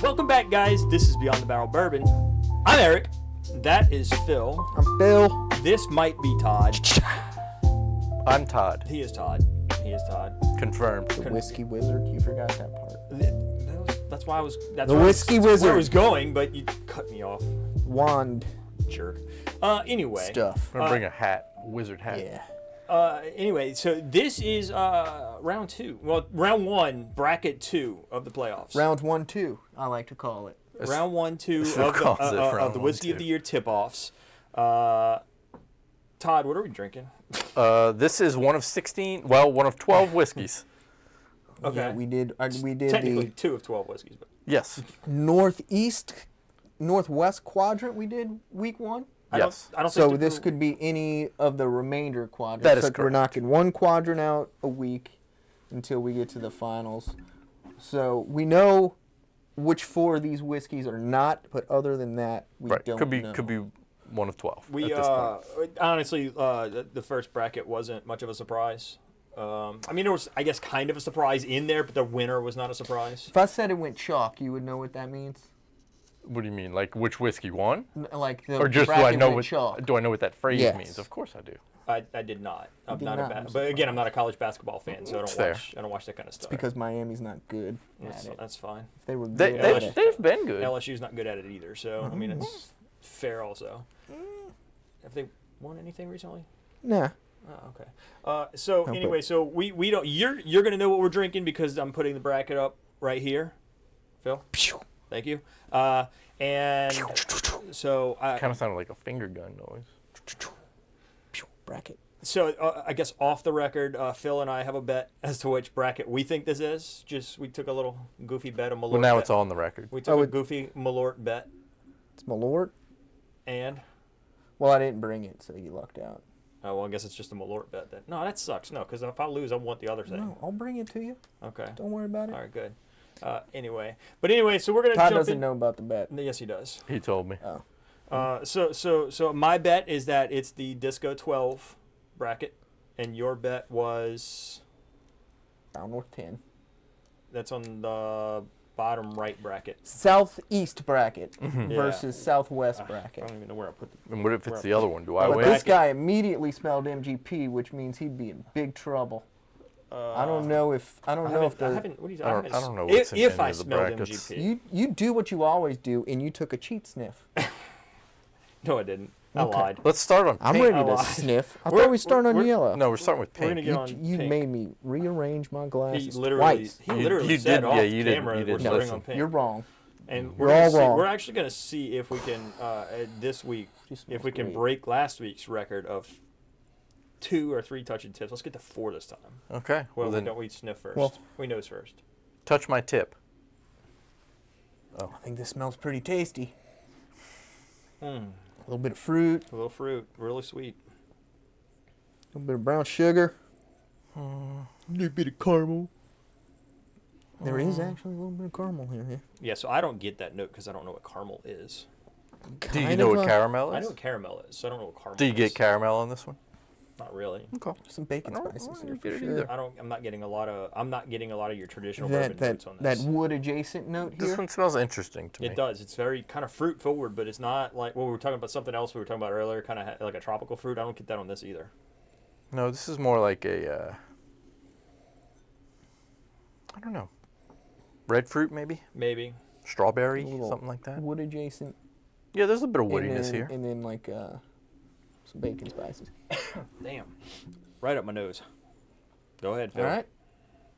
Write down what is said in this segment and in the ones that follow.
Welcome back, guys. This is Beyond the Barrel Bourbon. I'm Eric. That is Phil. I'm Bill. This might be Todd. I'm Todd. He is Todd. Confirmed. The Whiskey Wizard. You forgot that part. That's why I was. That's The where Whiskey Where I Wizard. was going, but you cut me off. Wand Jerk. Anyway. stuff. I'm gonna bring a hat, wizard hat. Yeah. Anyway, so this is round two. Well, round one, bracket two of the playoffs. Round 1, 2, I like to call it. Round 1, 2 Phil of calls it the round Whiskey 1, of the Year Tipoffs. Todd, what are we drinking? This is one of 16. Well, one of 12 whiskeys. Okay. Yeah, we did Technically, the 2 of 12 whiskeys, but Yes. northwest quadrant we did week 1. Yes. I don't So think this could be any of the remainder quadrants. That is So we're correct. knocking one quadrant out a week until we get to the finals. So we know which 4 of these whiskeys are not, but other than that, we Right. don't know. Could be one of 12 we at this point. honestly the first bracket wasn't much of a surprise. I mean, there was, I guess, kind of a surprise in there, but the winner was not a surprise. If I said it went chalk, you would know what that means? What do you mean? Like which whiskey won? Like the Or just do I bracket know went what? chalk. Do I know what that phrase Yes. means? Of course I do. I did not. I'm did not, not, a I'm but again, I'm not a college basketball fan, so That's fair. I don't watch that kind of stuff. Because Miami's not good that's, at it. that's fine. If they were good They, at it. they've been good. LSU's not good at it either, so I mean it's fair also. Have they won anything recently? Nah. Oh, okay. So No, anyway, but- so we don't. You're gonna know what we're drinking because I'm putting the bracket up right here, Phil. Thank you. And so Kind of sounded like a finger gun noise. Bracket. so I guess off the record, Phil and I have a bet as to which bracket we think this is. Just we took a little goofy bet, a Malort. Well, now bet. it's on the record. We took Oh, a goofy Malort bet, It's Malort. and Well, I didn't bring it, so you lucked out. oh well, I guess it's just a Malort bet then. No, that sucks. No, because if I lose, I want the other thing. No, I'll bring it to you. Okay. Don't worry about it. All right, good. Anyway, so we're gonna Todd jump doesn't in. know about the bet. Yes, he does. He told me. Oh. So my bet is that it's the Disco 12 bracket, and your bet was Round North 10. that's on the bottom right bracket. Southeast bracket Yeah. versus Southwest I bracket. don't even know where I put the. And what if it's the other one? Do I But win? this guy immediately spelled MGP, which means he'd be in big trouble. I don't know if I the haven't. What do you? I don't know what's in If any I of the smelled brackets. MGP. you do what you always do, and you took a cheat sniff. No, I didn't. I Okay. lied. Let's start on I'm pink. ready I to lied. sniff. I We're- thought we started on we're- yellow. No, we're starting with We're gonna pink. get on You pink. made me rearrange my He glasses literally, twice. he You- literally you said did- off yeah, you didn't- camera you we're didn't starting listen. on pink. You're wrong. And You're we're gonna all see- wrong. We're actually going to see if we can this week Just if smells we can great. break last week's record of 2 or 3 touching tips. Let's get to 4 this time. Okay. Well, then don't we sniff first? Well- we nose first. touch my tip. I think this smells pretty tasty. Mm, A little bit of fruit, a little fruit, really sweet. a little bit of brown sugar, a little bit of caramel. There is actually a little bit of caramel here. Yeah. Yeah, so I don't get that note because I don't know what caramel is. Do you know what caramel is? I know what caramel is, so I don't know what caramel Do you is. get caramel on this one? Not really. Okay. Some bacon I don't- spices I don't here get for it sure. either. I'm not getting a lot of your traditional That bourbon notes on that this. wood adjacent note This here. one smells interesting to me. It does. It's very kind of fruit forward, but it's not like we were talking about something else we were talking about earlier, kind of like a tropical fruit. I don't get that on this either. No, this is more like a, I don't know, red fruit maybe? Maybe. Strawberry, A little something like that? Wood adjacent. Yeah, there's a bit of and woodiness then, here. And then like some bacon spices. Damn. Right up my nose. Go ahead, Phil. All right.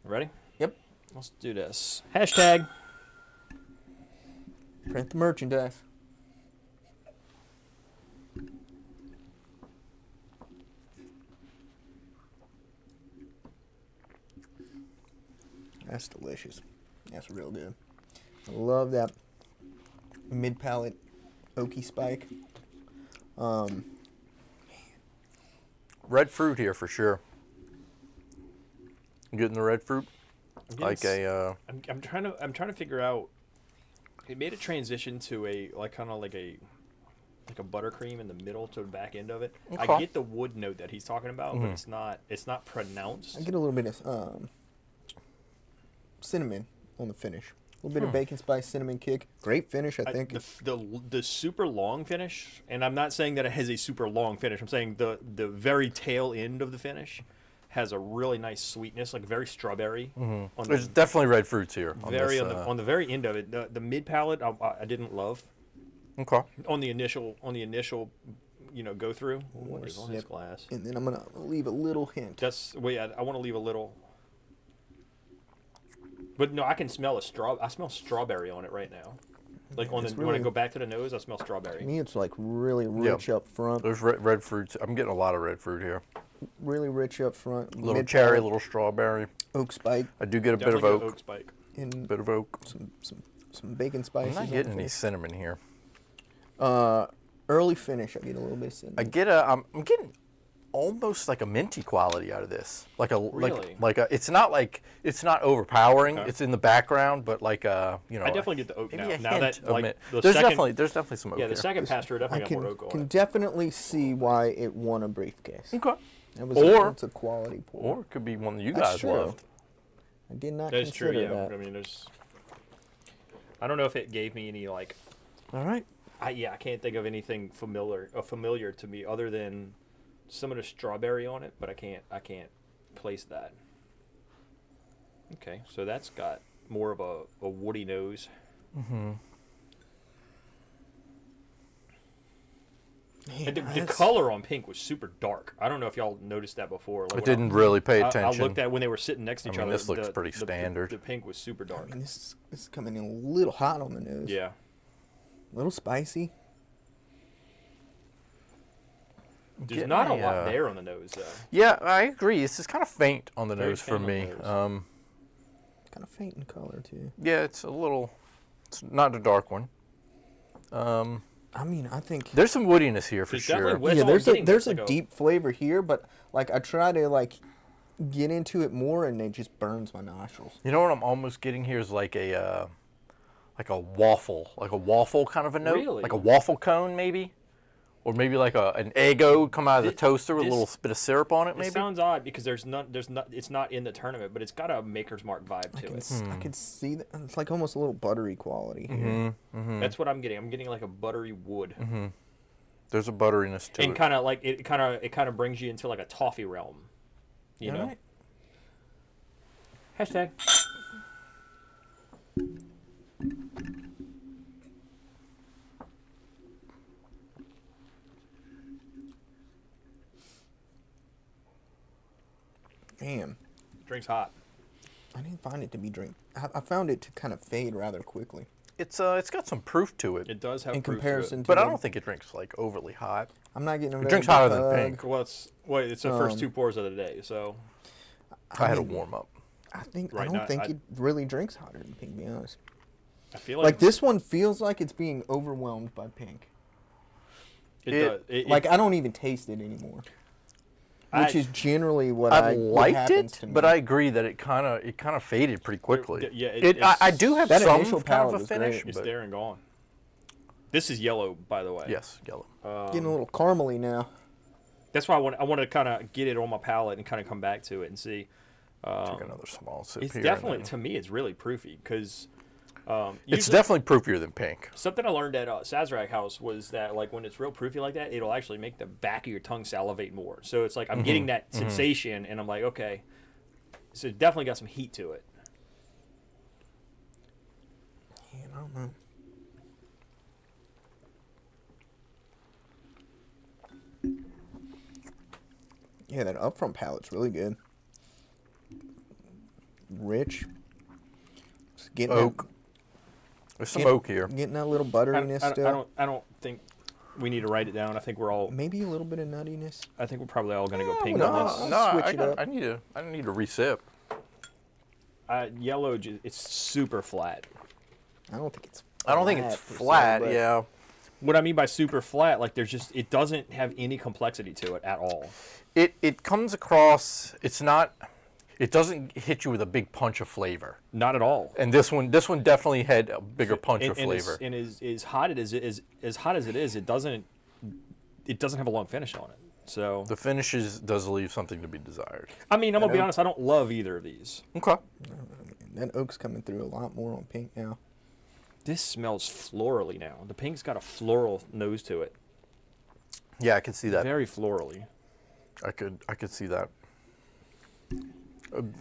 Ready? Yep. Let's do this. Hashtag. Print the merchandise. That's delicious. That's real good. I love that mid palate oaky spike. Red fruit here for sure. You getting the red fruit? Like a, I'm trying to figure out. It made a transition to a kind of like a buttercream in the middle to the back end of it. Okay. I get the wood note that he's talking about, but it's not pronounced. I get a little bit of cinnamon on the finish. A little bit of bacon spice, cinnamon kick. Great finish, I think. The super long finish, and I'm not saying that it has a super long finish. I'm saying the very tail end of the finish has a really nice sweetness, like very strawberry. On There's definitely red fruits here. on the very end of it. The mid palate I didn't love. Okay. On the initial go through. What is on this sip. glass? And then I'm going to leave a little hint. I want to leave a little. But no, I can smell I smell strawberry on it right now. Like when I go back to the nose, I smell strawberry. To me, it's like really rich up front. There's red fruits. I'm getting a lot of red fruit here. Really rich up front. A little cherry, a little strawberry. Oak spike. I do get a bit of Definitely oak. spike. And Bit of oak. some bacon spices. I'm not getting any cinnamon here. Early finish, I get a little bit of cinnamon. I'm getting almost like a minty quality out of this. Really? It's not overpowering. Okay. It's in the background, but I definitely get the oak maybe now. a Now hint that of like mint. the There's second, definitely some oak the here. second pass through I definitely got more oak on can it. definitely see why it won a briefcase. Okay. It's a quality pour. Or it could be one that you That's guys true. loved. I did not That's consider true. Yeah. that. I mean, I don't know if it gave me any like. All right. I can't think of anything familiar to me other than some of the strawberry on it, but I can't place that. Okay, so that's got more of a woody nose. And the color on pink was super dark. I don't know if y'all noticed that before. Like I didn't really pay I attention. looked at when they were sitting next to each other. this looks pretty the standard. The pink was super dark. I mean, this is coming in a little hot on the nose. Yeah. A little spicy. There's not a lot there on the nose, though. Yeah, I agree. This is kind of faint on the Very nose for faint on me. the nose. Kind of faint in color, too. Yeah, it's not a dark one. I mean, I think There's some woodiness here for There's sure. definitely wood. yeah, That's all I'm there's a getting. It's like deep flavor here, but like I try to like get into it more, and it just burns my nostrils. You know what I'm almost getting here is like a waffle kind of a note, Really? like a waffle cone maybe, or maybe like an Eggo come out of the toaster with a little bit of syrup on it. Maybe. It sounds odd because it's not in the tournament, but it's got a Maker's Mark vibe to it. I can see that it's like almost a little buttery quality here. That's what I'm getting. I'm getting like a buttery wood, There's a butteriness to and it. kind of like it kind of brings you into like a toffee realm, you know. Alright. Hashtag. Damn, Drink's hot. I didn't find it to be drink. I found it to kind of fade rather quickly It's got some proof to it, It does have in proof to comparison it. to. but I the- don't think it drinks like overly hot. I'm not getting a very drinks good hotter than hug. pink. Well, it's the first two pours of the day, so I had to mean, warm up. I think Right, I no, don't think I- it really drinks hotter than pink. To be honest, I feel like this one feels like it's being overwhelmed by pink. It does. Like I don't even taste it anymore, which is generally what I what liked happens it, to me. but I agree that it kind of faded pretty quickly. Yeah, I do have That some initial kind palate of a was finish, great. it's but there and gone. This is yellow, by the way. yes, yellow. Getting a little caramely now. That's why I want to kind of get it on my palate and kind of come back to it and see. Take another small sip It's here. definitely, and then- to me, it's really proofy because It's definitely proofier than pink. something I learned at Sazerac House was that like when it's real proofy like that, it'll actually make the back of your tongue salivate more. So it's like I'm getting that sensation, and I'm like, okay, so it definitely got some heat to it. Man, I don't know. Yeah, that upfront palate's really good. Rich. Just getting Oak. There's some oak here. Getting that little butteriness still. I don't think we need to write it down. I think we're all. Maybe a little bit of nuttiness. I think we're probably all gonna go pink no, on this. I'll switch it up. I need to resip. Yellow, it's super flat. I don't think it's. I don't think it's per se, flat. but Yeah. What I mean by super flat, like it doesn't have any complexity to it at all. It comes across. It doesn't hit you with a big punch of flavor. Not at all. And this one definitely had a bigger punch of And flavor. And as hot as it is, it doesn't have a long finish on it. So The finishes does leave something to be desired. I mean, I'm gonna be honest. I don't love either of these. Okay. that oak's coming through a lot more on pink now. This smells florally now. The pink's got a floral nose to it. Yeah, I could see that. Very florally. I could see that.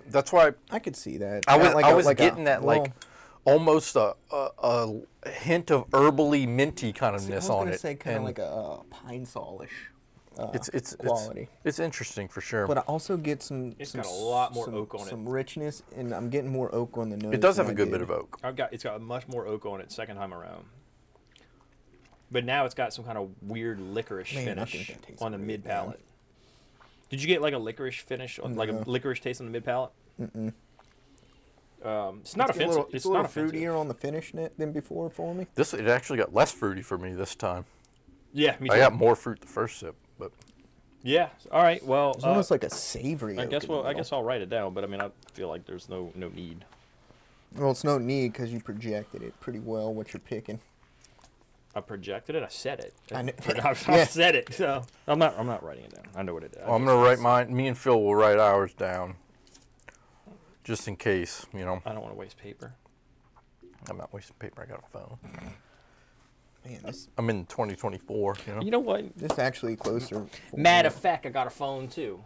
That's why I could see that. I was Like a- getting that well, like almost a hint of herbally minty kind of I was ness gonna on it. say kind of and like a pine solish it's quality. It's interesting for sure. But I also get some. It's some got a lot more some- oak on it. Some richness, and I'm getting more oak on the nose. It does than have a I good did. bit of oak. It's got much more oak on it second time around. But now it's got some kind of weird licorice Man, I think finish that tastes on the great, mid man. palate. Did you get like a licorice finish, like a No. licorice taste on the mid palate? Mm-mm. It's not offensive. It's a little not offensive. fruitier on the finish than before for me. It actually got less fruity for me this time. Yeah, me too. I got more fruit the first sip, but Yeah. All right. Well, It's almost like a savory. I oak guess in the I middle. guess I'll write it down. But I mean, I feel like there's no need. Well, it's no need because you projected it pretty well what you're picking. I projected it. I said it. I kn- I've Yeah. said it. So I'm not writing it down. I know what it is. I'm gonna write mine. Me and Phil will write ours down, just in case. You know, I don't want to waste paper. I'm not wasting paper. I got a phone. Man, this I'm in 2024. You know. You know what? this actually closer. for Matter me. of fact, I got a phone too.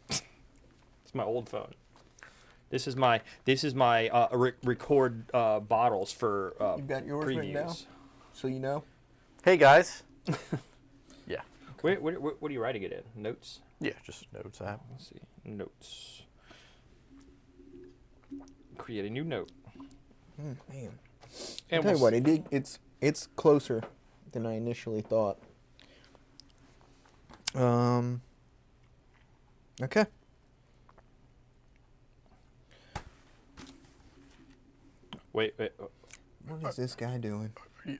It's my old phone. This is my record bottles for You've got yours written down? previews. So you know. Hey guys. Yeah. What are you writing it in? Notes? Yeah, just notes app. Let's see. Notes. Create a new note. Man, And I'll tell you what, it's closer than I initially thought. Okay. Wait. What is this guy doing?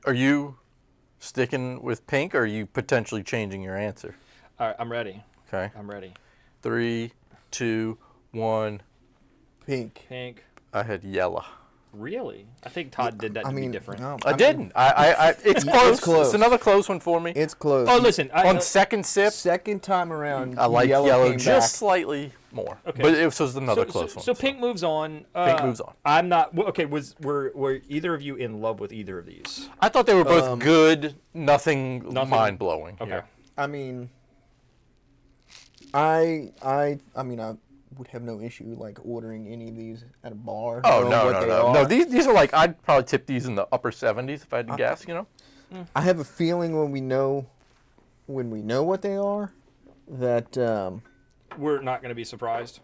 Are you sticking with pink, or are you potentially changing your answer? All right, I'm ready. Okay. I'm ready. 3, 2, 1. Pink. Pink. I had yellow. Really? I think Todd did that to be different. no, I mean, didn't. It's close. close. It's another close one for me. It's close. Oh, listen. On second sip, Second time around, I like yellow came just back. slightly more. Okay. But it was another close one. So pink moves on. Pink moves on. I'm not. Okay. Were either of you in love with either of these? I thought they were both good. Nothing mind blowing. Okay. I mean, I mean, I would have no issue like ordering any of these at a bar. Oh knowing no what no they no are. no! These are like, I'd probably tip these in the upper 70s if I had to guess. You know. I have a feeling when we know what they are, that We're not going to be surprised.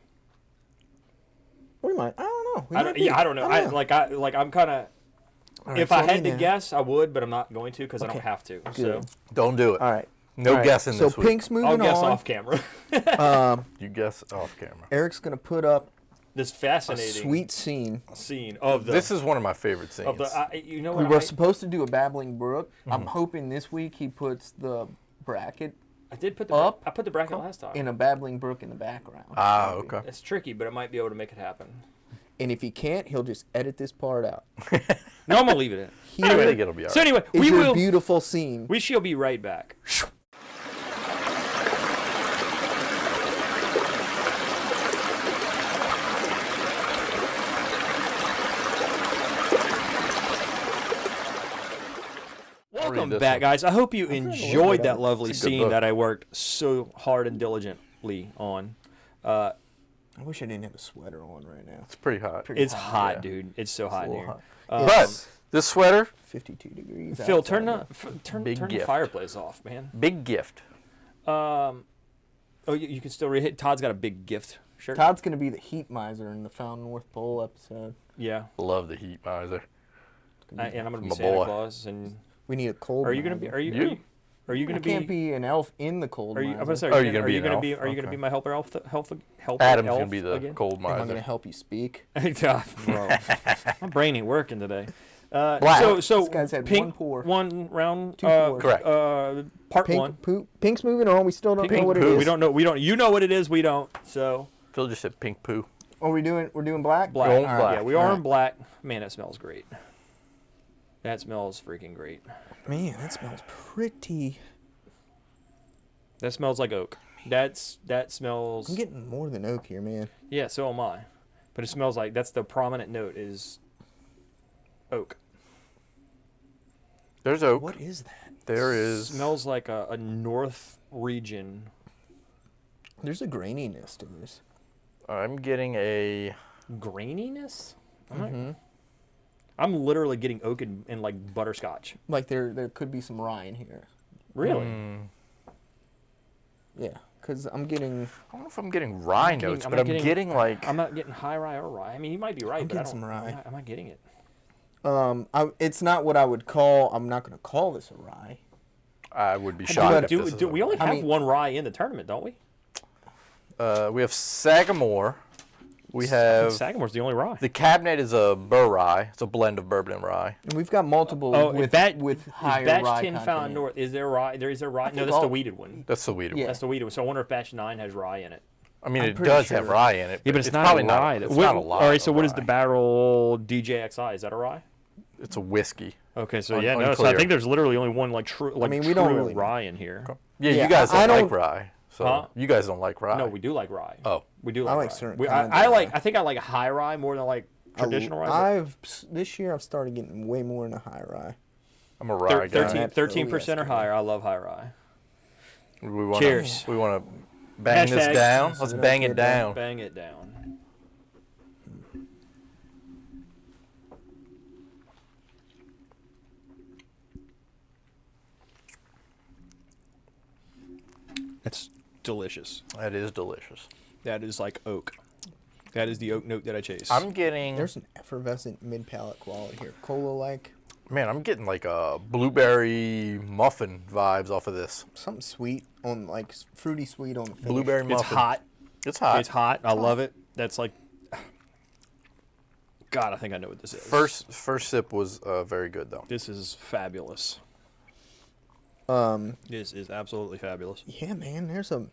we might. I don't know. We might be. I don't know. I'm kind of. All right, If so I let had me to know. guess, I would, but I'm not going to because I don't Okay. have to. So Good. Don't do it. All right. No All right, guessing so this week. Pink's moving I'll guess on. off camera. You guess off camera. Eric's gonna put up This a fascinating sweet scene. scene of the. This is one of my favorite scenes. of the. You know We what? were supposed to do a babbling brook. I'm hoping this week he puts the bracket I did put the. up I put the bracket last time. in a babbling brook in the background. Ah, okay. It's tricky, but I might be able to make it happen. And if he can't, he'll just edit this part out. No, I'm gonna leave it in. Here I think it'll be all So right. anyway, is we your will. beautiful scene. We shall be right back. Welcome this back, one. guys. I hope you read a little enjoyed bit that of it. lovely It's a good scene book. that I worked so hard and diligently on. I wish I didn't have a sweater on right now. It's pretty hot. Pretty It's hot, hot, yeah. dude. It's so It's a hot in little here. hot. But this sweater, 52 degrees. Phil, outside turn now. turn Big the gift. fireplace off, man. big gift. Oh, you can still read. Todd's got a big gift shirt. Todd's gonna be the heat miser in the Found North Pole episode. Yeah, Love the heat miser. and I'm gonna be My Santa boy. Claus. And We need a cold. are you gonna be? miser. Are you? You? Are you I gonna can't be? be an elf in the cold. Are you? I'm miser. gonna say, Oh, you're gonna are be you an gonna elf? be? Are you gonna Okay. be my helper elf? Helper Adam's elf gonna be the again? cold Am I miser. gonna help you speak? Bro, my brain ain't working today. Black. So This guy's had pink, one pour. one round. Two pours. Correct. Part one. Pink's moving on. We still don't know Pink what it poo. is. We don't know. We don't. You know what it is. We don't. So Phil just said pink poo. Are we doing? We're doing black. black. Going All right, black. Yeah, we are All in black. Man, that smells great. That smells freaking great. Man, that smells pretty. That smells like oak. That smells. I'm getting more than oak here, man. Yeah, so am I. But it smells like that's the prominent note is oak. There's oak. What is that? There is. Smells like a north region. There's a graininess to this. I'm getting a. Graininess? Mm-hmm. I'm literally getting oak and like butterscotch. Like there could be some rye in here. Really? Yeah, because I'm getting. I don't know if I'm getting rye notes, but I'm getting like. I'm not getting high rye or rye. I mean, you might be right, I'm but I getting don't. some rye. I'm not getting it. It's not what I would call. I'm not going to call this a rye. I would be shocked. We only have one rye in the tournament, don't we? We have Sagamore. We I have think Sagamore's the only rye. the cabinet is a burr rye. It's a blend of bourbon and rye. And we've got multiple with higher batch rye 10 content. found north. Is there rye? There is a rye. No, that's the weeded one. That's the weeded Yeah. one. That's the weeded one. So I wonder if batch 9 has rye in it. I mean, I'm it pretty does sure. have rye in it. Yeah, but it's not probably a rye. It's not a lot. All right. So of what is the rye. barrel DJXI? Is that a rye? It's a whiskey. Okay, so Un- yeah, no. So I unclear. think there's literally only one like true like mean, we true don't really know. rye in here. Yeah, Yeah, you guys I don't like don't- rye. So Huh? you guys don't like rye. No, we do like rye. Oh. We do I like like rye. certain We- kinds I of like. rye. I think I like high rye more than like traditional rye. This year I've started getting way more into high rye. I'm a rye guy. 13% or higher. I love high rye. We wanna, Cheers. We want to bang this Hashtag- down. Let's Sit bang up, it get down. down. Bang it down. That's delicious. That is delicious. That is like oak. That is the oak note that I chase. I'm getting. There's an effervescent mid-palate quality here. Cola-like. Man, I'm getting like a blueberry muffin vibes off of this. Something sweet on like fruity sweet on the finish. Blueberry muffin. It's hot. It's hot. It's hot. I love it. That's like. God, I think I know what this is. First sip was very good though. This is fabulous. This is absolutely fabulous. Yeah, man. There's a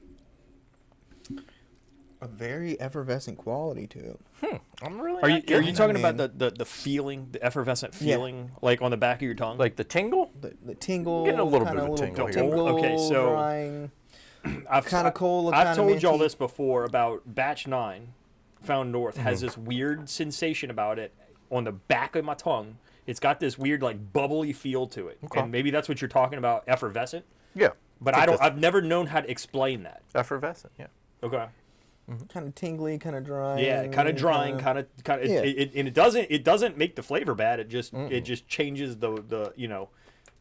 very effervescent quality to it. I'm really. Are not you getting talking I about the feeling, the effervescent feeling, like on the back of your tongue? like the tingle? The tingle. Getting a little kinda bit of a tingle here. tingle, Okay, so- drying. I've kinda cola, I've kinda told y'all minty. this before about batch 9, found north Mm-hmm. has this weird sensation about it on the back of my tongue. It's got this weird like bubbly feel to it, Okay. and maybe that's what you're talking about, effervescent. Yeah. But think I don't. that's I've never known how to explain that. effervescent. Yeah. Okay. Kind of tingly, kind of drying. Yeah, kind of drying, kind of. Yeah. And it doesn't make the flavor bad. It just changes the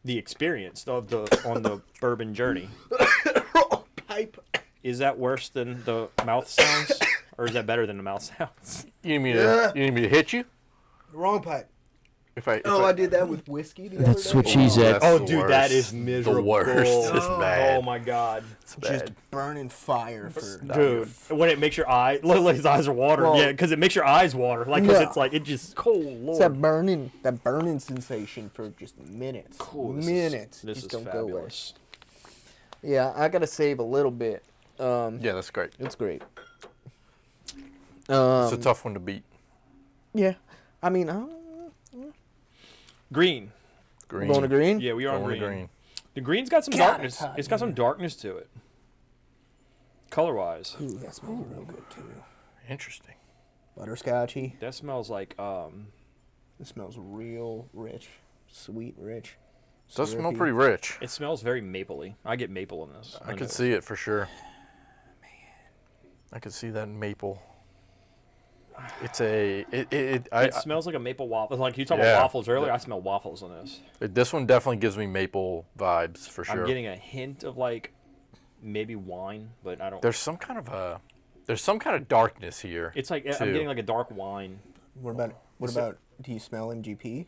the experience of the on the bourbon journey. pipe. Is that worse than the mouth sounds, or is that better than the mouth sounds? You need me to hit you? Wrong pipe. If I I did that with whiskey the other day. she said. that's Oh, the dude, that worst. is miserable. The worst. It's bad. Oh my god, It's bad. Just burning fire for. dude! When it makes your eye, literally his eyes are water. Well, Yeah, because it makes your eyes water. Like, cause no. it's like it just. Oh It's lord. that burning sensation for just minutes. Cool, Minutes. This just is don't go away. fabulous. Yeah, I gotta save a little bit. Yeah, that's great. It's great. It's a tough one to beat. Yeah, I mean, Green. Green. going to green. Yeah, we are on Going to green. green. The green's got some God, darkness. it's hot It's got in some here. darkness to it. Color wise, Ooh, that smells real good too. Interesting. Butterscotchy. that smells like It smells real rich, sweet, rich. Does smell syrupy. pretty rich. it smells very mapley. I get maple in this. I could see it for sure. I could see that maple. It's a It smells like a maple waffle. Like you talking Yeah. about waffles earlier. I smell waffles in this. this one definitely gives me maple vibes for sure. I'm getting a hint of like maybe wine, but I don't. There's some kind of darkness here. It's like too. I'm getting like a dark wine. What about? Do you smell MGP?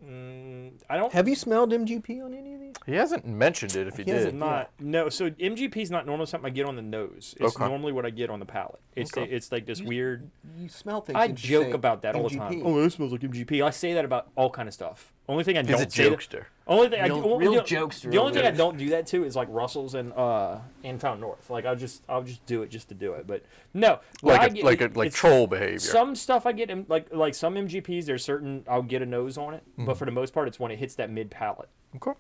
I don't. Have you smelled MGP on any of these? He hasn't mentioned it if he He hasn't did. Not no. So MGP is not normally something I get on the nose. It's Okay. normally what I get on the palate. It's Okay. it's like this weird. You smell things. I and you joke say about that all the MGP. time. Oh, this smells like MGP. I say that about all kind of stuff. Only thing I He's don't a say that- jokester. Only thing Real the, jokester The only over thing I there. don't do that to is like Russell's and Found North. Like I'll just do it just to do it. But no, what I get- Like it's- troll behavior. Some stuff I get in, like some MGPs. There's certain I'll get a nose on it, Mm-hmm. but for the most part, it's when it hits that mid palate. Okay.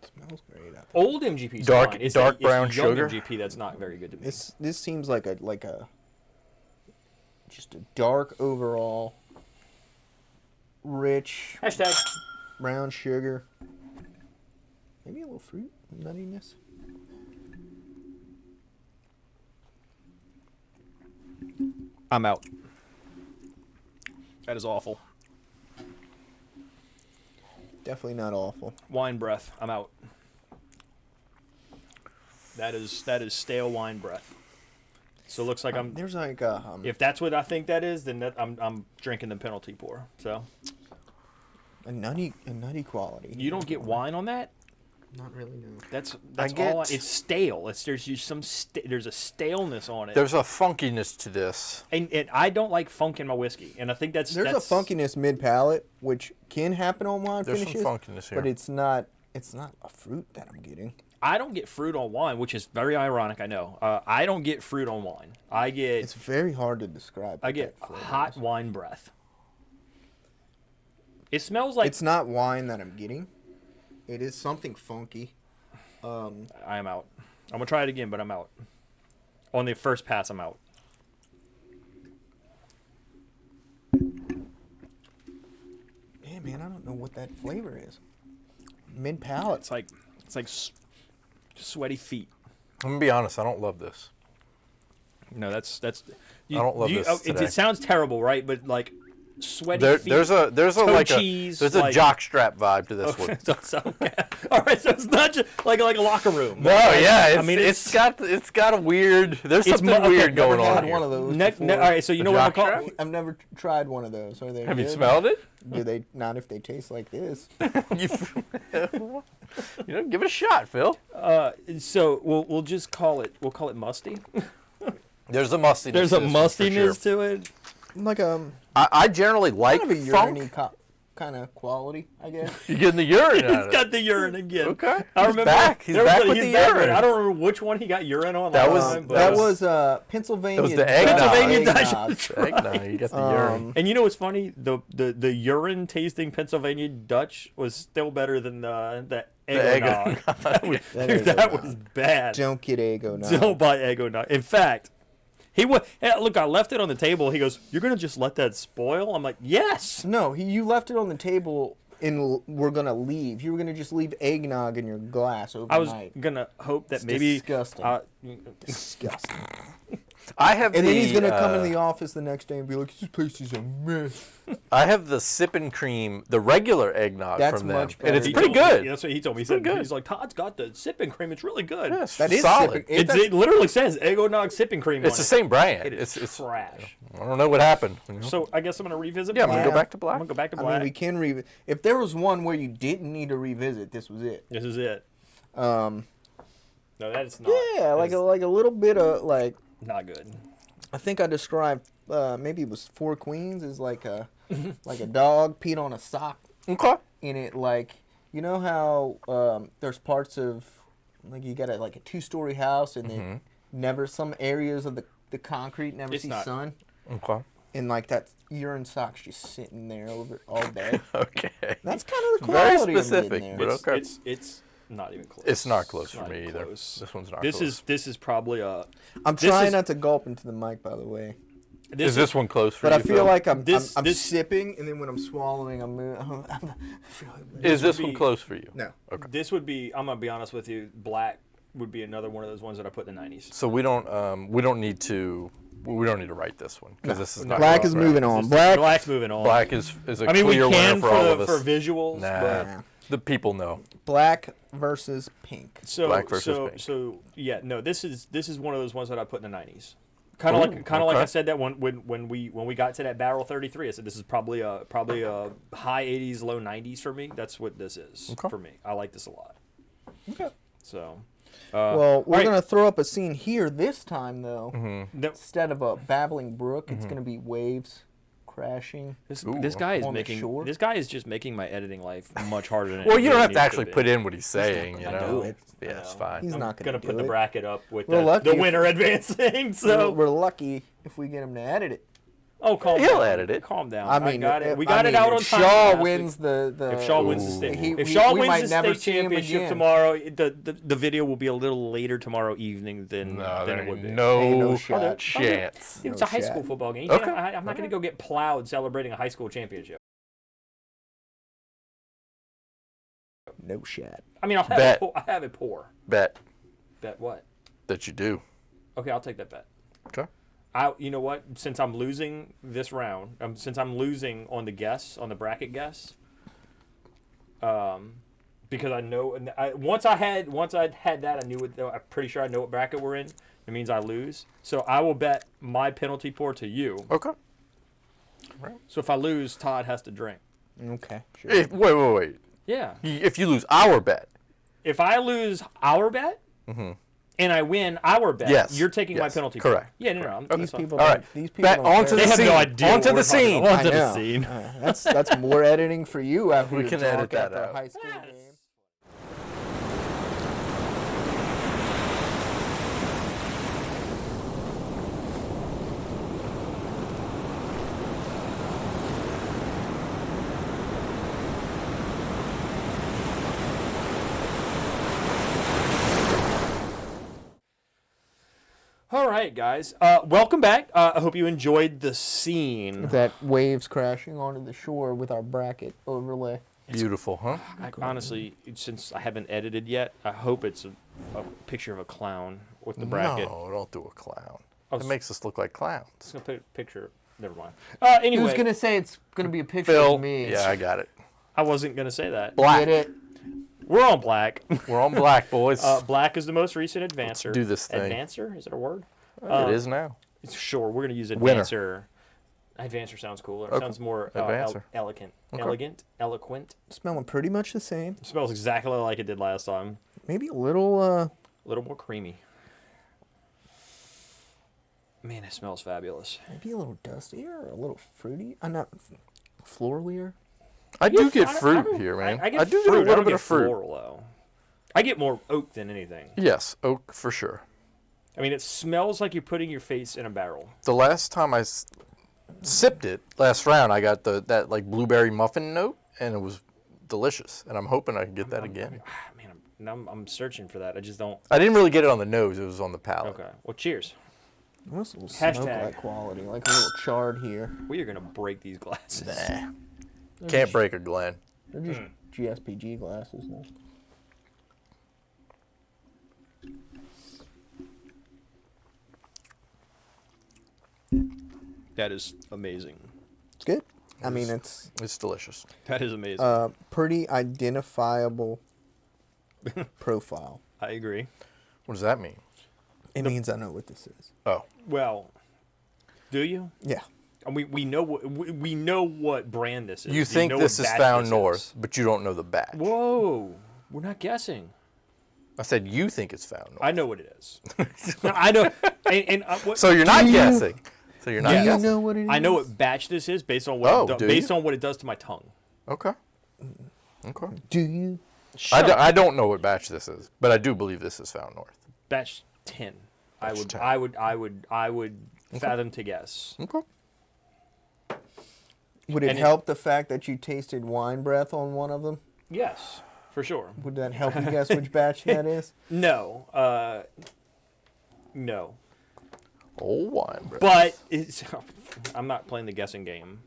It smells great. I think. Old MGP's Dark- fine. It's dark it's brown young sugar? MGP that's not very good to me. This seems like a just a dark overall, rich Hashtag. brown sugar. Maybe a little fruit nuttiness. I'm out. That is awful. Definitely not awful. Wine breath. I'm out. That is stale wine breath. So it looks like I'm. There's like If that's what I think that is, then I'm drinking the penalty pour. So a nutty quality. you don't get wine on that. Not really, no. That's get- all. It's stale. There's just there's a staleness on it. There's a funkiness to this. And I don't like funk in my whiskey, and I think that's There's that's, a funkiness mid palate, which can happen on wine There's finishes. some funkiness here. But it's not a fruit that I'm getting. I don't get fruit on wine, which is very ironic. I know. I don't get fruit on wine. I get It's very hard to describe. I what get that flavor hot is. wine breath. It smells like It's not wine that I'm getting. It is something funky. I am out. I'm gonna try it again, but I'm out. On the first pass, I'm out. Yeah, man, I don't know what that flavor is. Mid palate. It's like sweaty feet. I'm gonna be honest. I don't love this. No, that's. I don't love this today. It sounds terrible, right? But like sweaty feet. There's a toe like cheese, a like- jock strap vibe to this one. All right, so it's not just like a locker room. No, yeah, it's, I mean, it's got a weird. There's It's something okay, weird Never going had on here. one of those. All before. right, so you A know what I'm jock calling? strap? I've never tried one of those. Are they? Have you good? smelled it? Do they not if they taste like this? You give it a shot, Phil. So we'll just call it. We'll call it musty. There's a mustiness. There's to a this one for mustiness sure. to it. Like I generally like kind of a funk. urine kind of quality, I guess. You're getting the urine out He's of it. got the urine again. Okay. I He's remember. back. He's there was back a- with he's the back urine. I don't remember which one he got urine on. That last was- time, but- That was Pennsylvania. That was the eggnog. Pennsylvania Dutch. Eggnog, you got the urine. And you know what's funny? The urine tasting Pennsylvania Dutch was still better than the eggnog. That was bad. Don't get ego now. Don't buy eggnog. In fact, look. I left it on the table. He goes, "You're gonna just let that spoil?" I'm like, "Yes." No, you left it on the table and we're gonna leave. You were gonna just leave eggnog in your glass overnight. I was gonna hope that It's maybe disgusting. Disgusting. I have And the, then he's gonna come into the office the next day and be like, "This place is a mess." I have the sip and cream, the regular eggnog That's from them, much and it's better. pretty good. That's what he told me. He pretty said good. he's like, "Todd's got the sipping cream. It's really good." Yeah, it's That is solid. sipping- It literally says eggnog sipping cream. It's on the it. same brand. It is It's trash. I don't know what happened. you know? So I guess I'm gonna revisit. Yeah, I'm gonna black. go back to I'm black. gonna go back to I black. mean, we can revisit. If there was one where you didn't need to revisit, this was it. This is it. Um, No, that is not. yeah, like a little bit of like. not good. I think I described maybe it was Four Queens is like a dog peed on a sock Okay. in it. Like, you know how there's parts of like you got a 2-story house and then never some areas of the concrete never It's see not. sun, Okay. and like that urine sock's just sitting there over all day. Okay. That's kind of the Very quality specific, of it but there. okay. It's not even close. It's not close It's for not me even either. close. This one's not This close. is probably a. I'm this trying is- not to gulp into the mic, by the way. This Is this one close for But you? I feel Phil? like I'm This- this- sipping, and then when I'm swallowing, I feel like Is this would one be- close for you? no. Okay. This would be. I'm gonna be honest with you. Black would be another one of those ones that I put in the 90s. So we don't need to write this one because this is not Black close, is right? moving on. This- Black. Black's moving on. Black is a I mean, we clear can winner for all of for us. visuals, Nah, but the people know. Black versus pink. so Black versus so pink. so yeah. No, this is one of those ones that I put in the 90s. Kind Ooh, of like I okay. said that when we got to that barrel 33, I said this is probably a high 80s, low 90s for me. That's what this is Okay. for me. I like this a lot. Okay. So, Well, we're right. gonna throw up a scene here this time, though. no, Instead of a babbling brook, it's gonna be waves crashing. this Ooh, guy is on the making shore. this guy is just making my editing life much harder than Well, you don't have to needs actually be. put in what he's saying, you gonna know. do it. Yeah, it's No. fine. He's I'm not gonna do put the it. bracket up with We're lucky the if- winner advancing. So So we're lucky if we get him to edit it. Oh, calm He'll down. edit it. Calm down. I mean, got it. We got it out on if time. Shaw last wins week. the If Shaw wins the state, he- if we- Shaw we wins might the never state see him championship again. tomorrow, the video will be a little later tomorrow evening than there it would be. ain't Ain't no no shot. chance. It's No a high shot. school football game. Okay. I'm not going to go get plowed celebrating a high school championship. No shot. I mean, Bet. I have it poor. Bet Bet what? that you do. Okay, I'll take that bet. Okay. You know what? Since I'm losing this round, since I'm losing on the bracket guess, because I know, once I had that, I knew what. I'm pretty sure I know what bracket we're in. It means I lose. So I will bet my penalty pour to you. Okay. So if I lose, Todd has to drink. Okay. Sure. Wait. Yeah. If you lose our bet, If I lose our bet, and I win our bet, Yes, you're taking my yes, penalty. correct. Yeah, no. These people. All don't- right. These people. Bet don't onto care. the They have scene. no idea. Onto what the we're talking scene. about. I Onto the know. scene. That's more editing for you after We you're can drunk edit that after a out. high school Yes. game. All right, guys. Welcome back. I hope you enjoyed the scene. That waves crashing onto the shore with our bracket overlay. Beautiful, huh? Honestly, since I haven't edited yet, I hope it's a picture of a clown with the bracket. No, don't do a clown. Oh, It makes us look like clowns. Just gonna put a picture. Never mind. Anyway, Who's gonna say it's gonna be a picture Phil. of me? Yeah, I got it. I wasn't gonna say that. Black. Get it? We're on black. We're on black, boys. Black is the most recent advancer. do this thing. Advancer? Is it a word? It is now. Sure, we're gonna use Winner. advancer. Advancer sounds cooler. It Okay. sounds more Advancer. elegant, Okay. eloquent. Smelling pretty much the same. It smells exactly like it did last time. Maybe a little. A little more creamy. Man, it smells fabulous. Maybe a little dustier, a little fruity. I'm not floralier. I do get I fruit don't- here, man. I get do fruit. get a I little don't bit get of fruit. floral, though. I get more oak than anything. Yes, oak for sure. I mean, it smells like you're putting your face in a barrel. The last time I sipped it, last round, I got that like blueberry muffin note, and it was delicious. And I'm hoping I can get that again. Man, I'm searching for that. I just don't. I didn't really get it on the nose; it was on the palate. Okay. Well, cheers. What's a little Hashtag. smoke-like quality, like a little charred here. We are gonna break these glasses. Nah, can't break a Glen. They're just GSPG glasses. Though. That is amazing. It's good. I mean, it's It's delicious. That is amazing. pretty identifiable profile. I agree. What does that mean? It means I know what this is. Oh, Well, do you? Yeah. And we know what brand this is. you Do think know this what is batch found this north, is? but you don't know the batch. Whoa, we're not guessing. I said you think it's found north. I know what it is. No, I know. What, So you're not Do you- guessing. So you're not Do you guessing. know what it is? I know what batch this is based on what Oh, it do based you? on what it does to my tongue. Okay. Okay. Do you? I don't know what batch this is, but I do believe this is found north. Batch 10. Batch 10. I would fathom to guess. Okay. Would it And it- help the fact that you tasted wine breath on one of them? Yes, for sure. Would that help you guess which batch that is? No. No. Old wine, bro. But it's, I'm not playing the guessing game.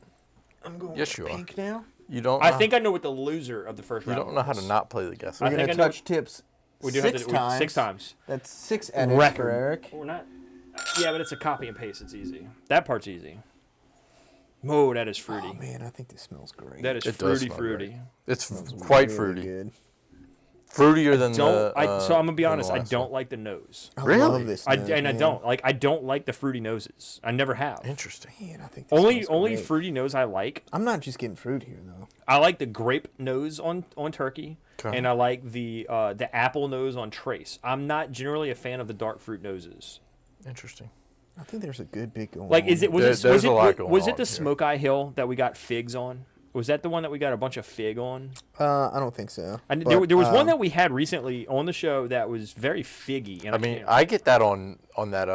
I'm going Yes, you are. pink now. You don't. I know- think I know what the loser of the first you round don't know how to was. not play the guessing. I We're think gonna I know- touch tips We do have six to times. 6 times. That's 6 edits Record. for Eric. We're not. Yeah, but it's a copy and paste. It's easy. That part's easy. Oh, that is fruity. Oh man, I think this smells great. That is It does fruity, smell fruity. great. It's Smells quite really fruity. Good. Fruitier than Don't. the. So I'm gonna be than the honest. I last don't one. like the nose. I Really? love this. I nose, and I man. don't like. I don't like the fruity noses. I never have. Interesting. Man, I think this Only smells great. fruity nose I like. I'm not just getting fruit here though. I like the grape nose on turkey, Okay. and I like the apple nose on trace. I'm not generally a fan of the dark fruit noses. Interesting. I think there's a good bit going Like, on. is it was it There's was a it lot going was it on the here. Smoke Eye Hill that we got figs on? Was that the one that we got a bunch of fig on? I don't think so. And But, there was one that we had recently on the show that was very figgy. And I mean, I get that on that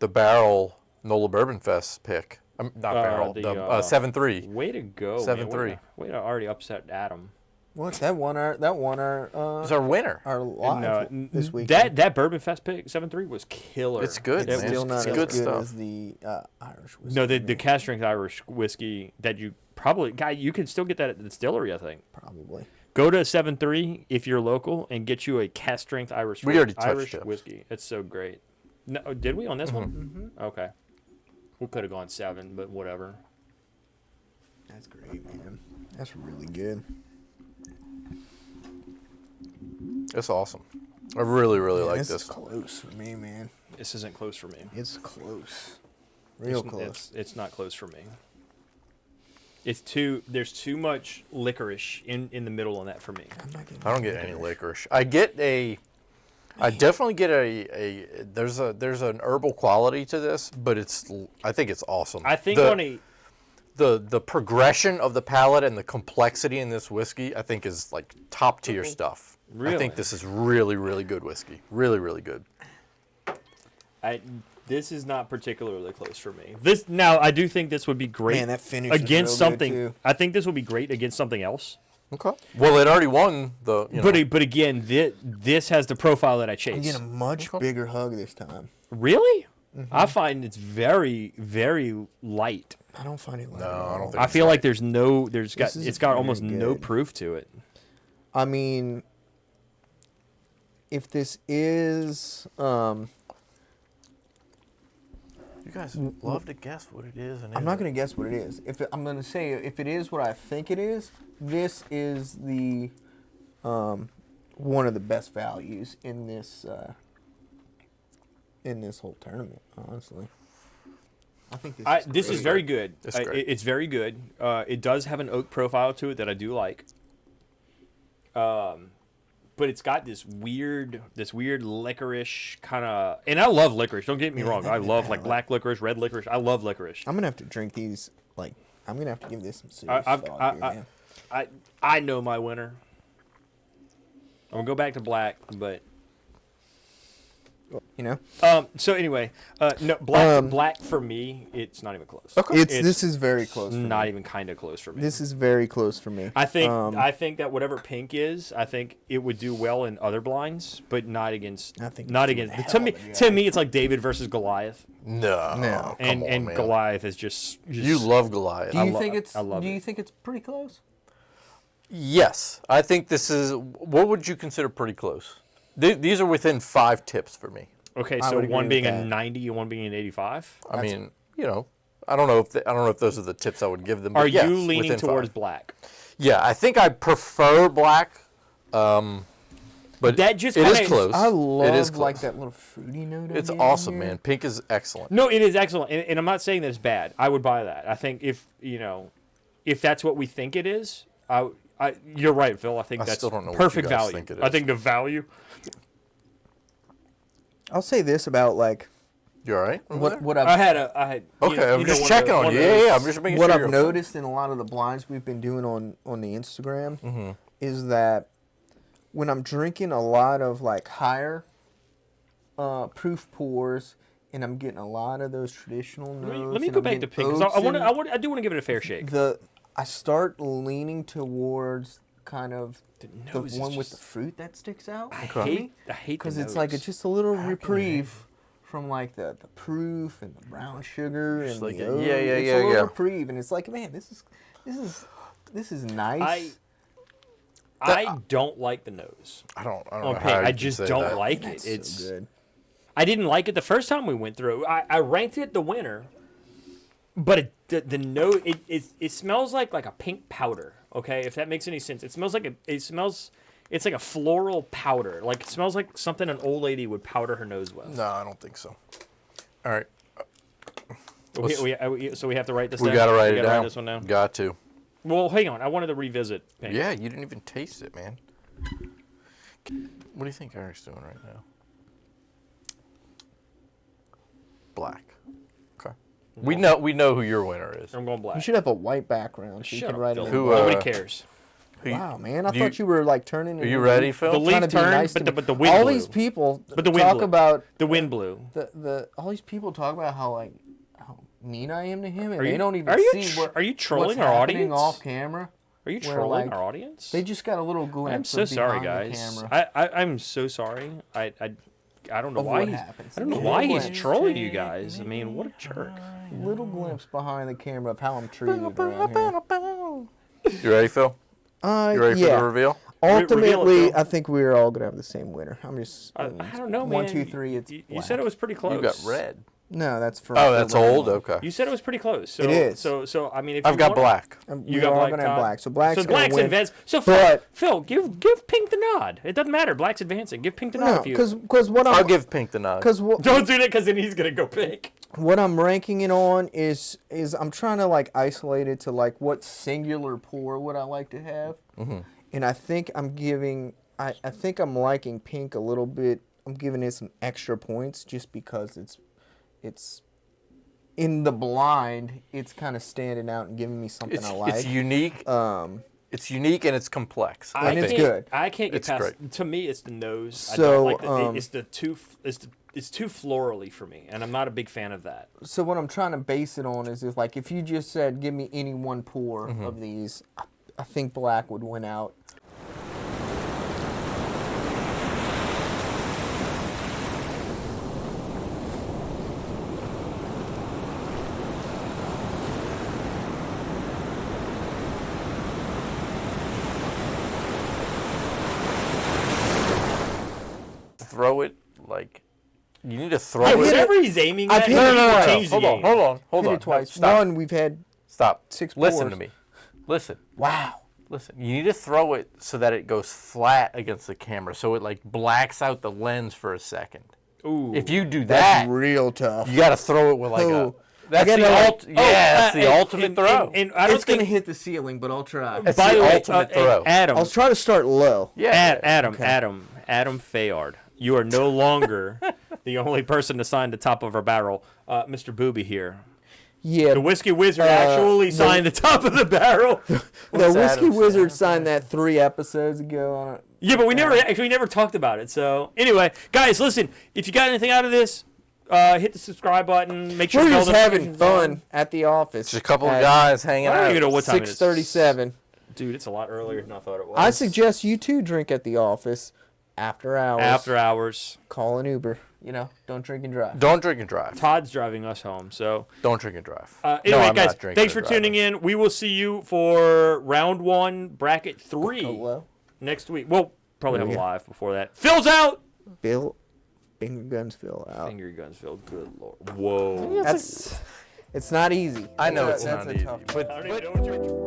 the barrel NOLA Bourbon Fest pick. Not barrel. the, The 7.3. Way to go, 7.3. man. Way to already upset Adam. What that won our It's our winner. live this week. That Bourbon Fest pick 7.3 was killer. It's good, It's man. still not It's as good good stuff. as the Irish whiskey. No, the cast strength Irish whiskey that you probably you can still get that at the distillery, I think. Probably. Go to 7.3 if you're local and get you a cast strength Irish. We already touched Irish it. whiskey. It's so great. No, did we on this one? Mm-hmm. Okay. We could have gone 7, but whatever. That's great, man. That's really good. It's awesome. I really, really like This this. is close for me, man. This isn't close for me. It's close. Real close. It's not close for me. There's too much licorice in the middle on that for me. I don't get any licorice. I definitely get there's an herbal quality to this, but I think it's awesome. I think the progression of the palate and the complexity in this whiskey, I think, is like top tier stuff. Really? I think this is really, really good whiskey. Really, really good. This is not particularly close for me. I do think this would be great Man, that finish is against real something. good, too. I think this would be great against something else. Okay. Well, it already won the. But again, this has the profile that I I'm chase. getting a much bigger hug this time. Really? I find it's very, very light. I don't find it like No, I don't think I it's feel light. like it's got almost very no good. proof to it. I mean, if this is You guys love to guess what it is. And I'm not going to guess what it is. I'm going to say if it is what I think it is, this is the one of the best values in this whole tournament. Honestly, I think This is very good. It's great. It's very good. It does have an oak profile to it that I do like. But it's got this weird licorice kind of, and I love licorice. Don't get me wrong. I love like black licorice, red licorice. I love licorice. I'm gonna have to drink these. Like, I'm gonna have to give this some serious thought here, man. I know my winner. I'm gonna go back to black, but You know, so anyway, no black for me, it's not even close. Okay. this is very close. For Not me. even kind of close for me. This is very close for me. I think that whatever pink is, I think it would do well in other blinds, but not against. I think not it's against. doing To hell me, of a job. it's like David versus Goliath, No. and Come on, man. Goliath is just You love Goliath. Do you think it's? I love do it. you think it's pretty close? Yes, I think this is. What would you consider pretty close? These are within 5 tips for me. Okay, I so would agree one with being a that. 90 and one being an 85. I mean, I don't know if those are the tips I would give them. But Are yes, you leaning within towards 5. black? Yeah, I think I prefer black. But That just it is kinda- close. I love it is close. like that little fruity note. It's I get awesome, in here. man. Pink is excellent. No, it is excellent, and I'm not saying that it's bad. I would buy that. I think if that's what we think it is, you're right, Phil. I think I that's still don't know what perfect you guys value. think it I is. think the value. I'll say this about like You all right? over there? what I I've had. Okay, I'm just checking on you. Yeah, I'm just making what sure. I've you're noticed in a lot of the blinds we've been doing on the Instagram is that when I'm drinking a lot of like higher proof pours and I'm getting a lot of those traditional notes. Let me and go I'm back to getting pink because oats I do want to give it a fair shake. I start leaning towards kind of the nose is one with the just- fruit that sticks out. I hate Because the it's like nose. it's just a little reprieve from like the proof and the brown sugar and like the a- oat. yeah, It's yeah, a little yeah. reprieve, and it's like, man, this is nice. I don't like the nose I don't on know pink. how you I can just say don't that. like That's it. It's so good. I didn't like it the first time we went through. I ranked it the winner, but the nose it smells like a pink powder. Okay, if that makes any sense, it smells like it's like a floral powder. Like it smells like something an old lady would powder her nose with. No, I don't think so. All right. So we have to write this. We down? gotta write We it gotta down. Write this one down. Got to. Well, hang on. I wanted to revisit. Pink. Yeah, you didn't even taste it, man. What do you think Eric's doing right now? Black. Okay. We know who your winner is. I'm going black. You should have a white background so you Shut can up, write Phil. it. Who, Nobody cares. Who you- Wow, man! I do thought you were like turning. Are you ready, Phil? The leaf trying to be turned, nice but to the me. wind all blew. these people But the wind talk blew. about The wind blew. the all these people talk about how like how mean I am to him, and Are they you- don't even are you see tr- what, are you what's trolling our happening audience? off camera. Are you Where, trolling like, our audience? They just got a little glimpse. I'm so of sorry, behind the guys. camera. I'm so sorry. I don't know Of why what he's. happens. I don't know Little why he's glimpse. trolling you guys. I mean, what a jerk. Little glimpse behind the camera of how I'm treated around here. You ready, Phil? You ready for Yeah. the reveal? reveal Ultimately, it, Phil. I think we're all gonna have the same winner. I'm just. I don't know, man. 1, 2, 3. It's You black. said it was pretty close. You got red. No, that's from. Oh, that's from round old. one. Okay. You said it was pretty close. So, It is. So I mean, if I've you got want- black. You We're got all black. gonna have Todd? black. So black's So gonna black's win. advanced. So But- Phil, give Pink the nod. It doesn't matter. Black's advancing. Give Pink the nod. No, if you because what I'll I'm give Pink the nod. because don't do that because then he's gonna go Pink. what I'm ranking it on is I'm trying to like isolate it to like what singular pour would I like to have, and I think I'm giving I think I'm liking Pink a little bit. I'm giving it some extra points just because it's in the blind. It's kind of standing out and giving me something It's I like. it's unique. It's unique and it's complex. And it's can't- good. I can't get It's past. great. To me, it's the nose. I So, don't like it's too florally for me, and I'm not a big fan of that. So what I'm trying to base it on is like if you just said give me any one pour of these, I think black would win out. Throw it like you need to throw Hey, it. whatever he's aiming I've at, hit he it needs to twice. change the Hold on, game. hold Hit on. it twice. Stop. One, we've had Stop. 6 Listen pours. to me. Listen. Wow. Listen. You need to throw it so that it goes flat against the camera, so it like blacks out the lens for a second. Ooh. If you do That's that, real tough. you got to throw it with like a. Ooh. That's I the gotta, ult. Yeah, that's the ultimate throw. And I don't It's gonna think. hit the ceiling, but I'll try. That's By the the way, ultimate throw. Adam, I'll try to start low. Yeah. Adam, Okay. Adam Fayard, you are no longer the only person to sign the top of our barrel. Mr. Booby here. Yeah. The Whiskey Wizard actually signed the top of the barrel. The What's Whiskey Adam's Wizard saying? signed that 3 episodes ago on it. Yeah, but we never talked about it. So anyway, guys, listen. If you got anything out of this, hit the subscribe button. Make sure We're bell just having notifications on. fun at the office. Just a couple of at guys hanging I don't out. even know what time it is. 6:37. Dude, it's a lot earlier than I thought it was. I suggest you too drink at the office after hours. after hours. Call an Uber. You know, don't drink and drive. Don't drink and drive. Todd's driving us home. So Don't drink and drive. anyway, I'm guys, not drinking thanks or for tuning driving. in. We will see you for round 1, bracket 3 Hello, next week. We'll probably have a Yeah. live before that. Phil's out. Bill. Finger guns Phil out. Finger guns, Phil. Good lord. Whoa. That's. It's not easy. I know That's it's a- not that's a easy, tough but I don't even know what you're.